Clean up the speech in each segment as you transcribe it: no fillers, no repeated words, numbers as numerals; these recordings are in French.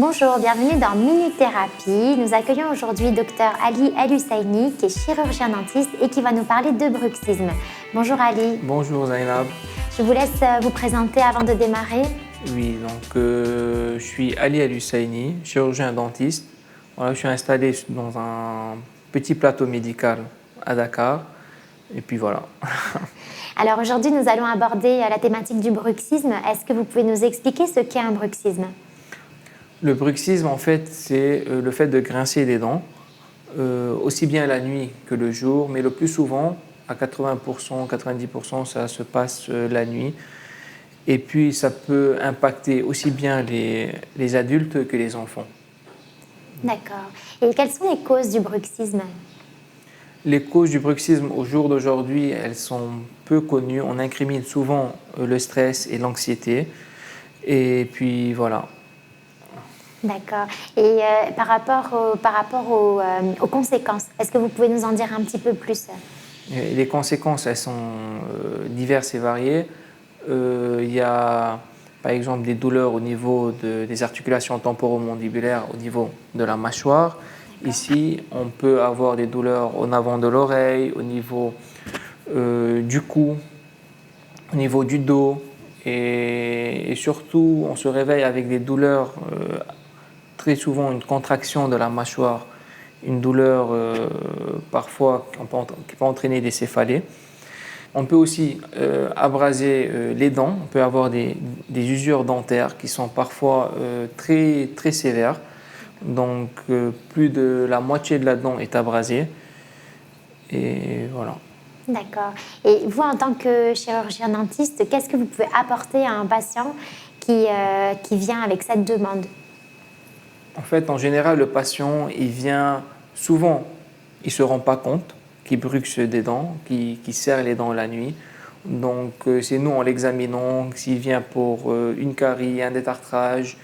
Bonjour, bienvenue dans Minute Thérapie. Nous accueillons aujourd'hui Dr Ali El-Husseini, qui est chirurgien dentiste et qui va nous parler de bruxisme. Bonjour Ali. Bonjour Zainab. Je vous laisse vous présenter avant de démarrer. Oui, donc je suis Ali El-Husseini, chirurgien dentiste. Voilà, je suis installé dans un petit plateau médical à Dakar. Et puis voilà. Alors aujourd'hui, nous allons aborder la thématique du bruxisme. Est-ce que vous pouvez nous expliquer ce qu'est un bruxisme ? Le bruxisme, en fait, c'est le fait de grincer des dents, aussi bien la nuit que le jour, mais le plus souvent, à 80%, 90%, ça se passe la nuit. Et puis, ça peut impacter aussi bien les adultes que les enfants. D'accord. Et quelles sont les causes du bruxisme ? Les causes du bruxisme au jour d'aujourd'hui, elles sont peu connues. On incrimine souvent le stress et l'anxiété. Et puis voilà. D'accord. Et par rapport aux conséquences, est-ce que vous pouvez nous en dire un petit peu plus ? Et les conséquences, elles sont diverses et variées. Il y a par exemple des douleurs au niveau des articulations temporomandibulaires, au niveau de la mâchoire. Ici, on peut avoir des douleurs en avant de l'oreille, au niveau du cou, au niveau du dos. Et surtout, on se réveille avec des douleurs, très souvent une contraction de la mâchoire, une douleur parfois qui peut entraîner des céphalées. On peut aussi abraser les dents, on peut avoir des usures dentaires qui sont parfois très, très sévères. Donc plus de la moitié de la dent est abrasée. Et voilà. D'accord. Et vous, en tant que chirurgien dentiste, qu'est-ce que vous pouvez apporter à un patient qui vient avec cette demande ? En fait, en général, le patient, il vient souvent, il ne se rend pas compte qu'il bruxe des dents, qu'il serre les dents la nuit. Donc, c'est nous, en l'examinant, s'il vient pour une carie, un détartrage,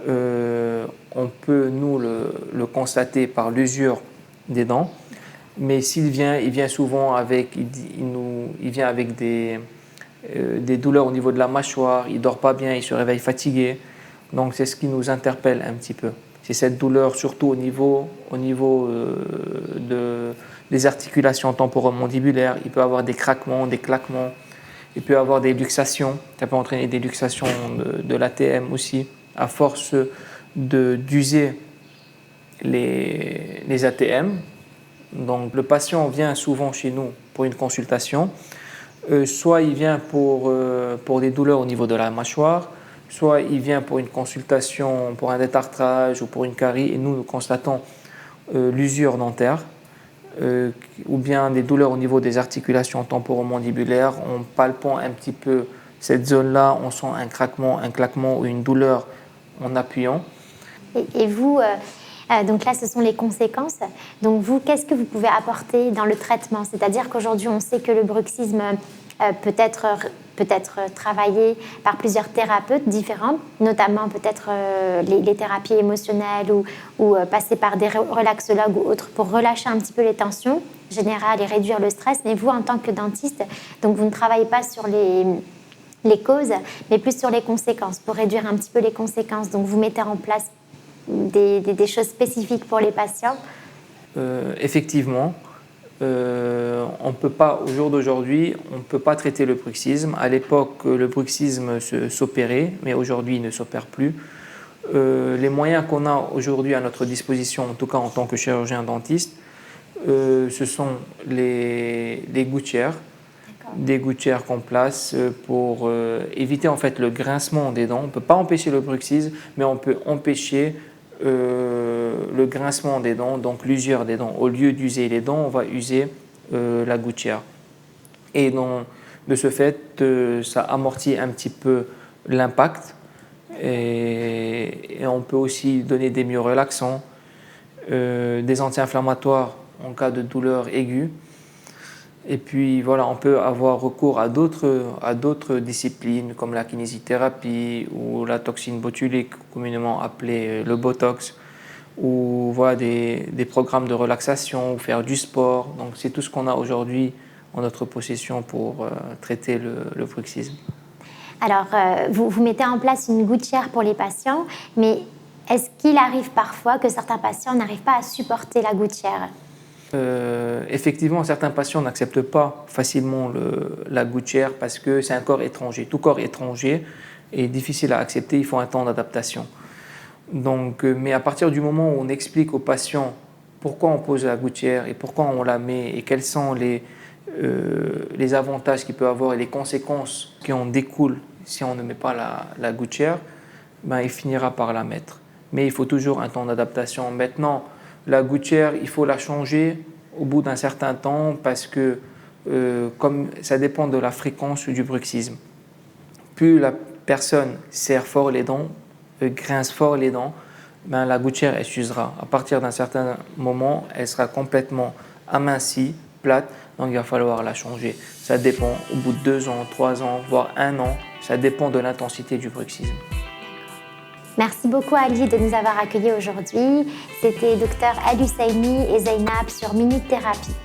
on peut, nous, le constater par l'usure des dents. Mais s'il vient, il vient souvent avec, il vient avec des douleurs au niveau de la mâchoire, il ne dort pas bien, il se réveille fatigué. Donc, c'est ce qui nous interpelle un petit peu. C'est cette douleur surtout au niveau des articulations temporomandibulaires. Il peut avoir des craquements, des claquements. Il peut avoir des luxations. Ça peut entraîner des luxations de l'ATM aussi, à force d'user les ATM. Donc le patient vient souvent chez nous pour une consultation. Soit il vient pour des douleurs au niveau de la mâchoire, soit il vient pour une consultation, pour un détartrage ou pour une carie, et nous constatons l'usure dentaire, ou bien des douleurs au niveau des articulations temporomandibulaires. En palpant un petit peu cette zone-là, on sent un craquement, un claquement ou une douleur en appuyant. Et vous, donc là, ce sont les conséquences. Donc vous, qu'est-ce que vous pouvez apporter dans le traitement ? C'est-à-dire qu'aujourd'hui, on sait que le bruxisme peut être travaillé par plusieurs thérapeutes différents, notamment peut-être les thérapies émotionnelles ou passer par des relaxologues ou autres pour relâcher un petit peu les tensions générales et réduire le stress. Mais vous, en tant que dentiste, donc vous ne travaillez pas sur les causes, mais plus sur les conséquences, pour réduire un petit peu les conséquences. Donc vous mettez en place des choses spécifiques pour les patients. Effectivement. On peut pas, au jour d'aujourd'hui, on ne peut pas traiter le bruxisme. À l'époque, le bruxisme s'opérait, mais aujourd'hui, il ne s'opère plus. Les moyens qu'on a aujourd'hui à notre disposition, en tout cas en tant que chirurgien dentiste, ce sont les gouttières. Des gouttières qu'on place pour éviter en fait le grincement des dents. On ne peut pas empêcher le bruxisme, mais on peut empêcher le grincement des dents, donc l'usure des dents. Au lieu d'user les dents, on va user la gouttière. Et donc, de ce fait, ça amortit un petit peu l'impact. Et on peut aussi donner des myorelaxants, des anti-inflammatoires en cas de douleur aiguë. Et puis voilà, on peut avoir recours à d'autres disciplines comme la kinésithérapie ou la toxine botulique, communément appelée le Botox, ou voilà, des programmes de relaxation, ou faire du sport. Donc c'est tout ce qu'on a aujourd'hui en notre possession pour traiter le bruxisme. Alors, vous mettez en place une gouttière pour les patients, mais Est-ce qu'il arrive parfois que certains patients n'arrivent pas à supporter la gouttière? Effectivement, certains patients n'acceptent pas facilement la gouttière parce que c'est un corps étranger. Tout corps étranger est difficile à accepter, il faut un temps d'adaptation. Donc, mais à partir du moment où on explique aux patients pourquoi on pose la gouttière et pourquoi on la met et quels sont les avantages qu'il peut avoir et les conséquences qui en découlent si on ne met pas la gouttière, ben, il finira par la mettre. Mais il faut toujours un temps d'adaptation. Maintenant, la gouttière, il faut la changer au bout d'un certain temps parce que comme ça dépend de la fréquence du bruxisme. Plus la personne serre fort les dents, grince fort les dents, ben, la gouttière elle s'usera. À partir d'un certain moment, elle sera complètement amincie, plate, donc il va falloir la changer. Ça dépend, au bout de 2 ans, 3 ans, voire 1 an, ça dépend de l'intensité du bruxisme. Merci beaucoup Ali de nous avoir accueillis aujourd'hui. C'était Dr Ali Husseini et Zainab sur Minute Thérapie.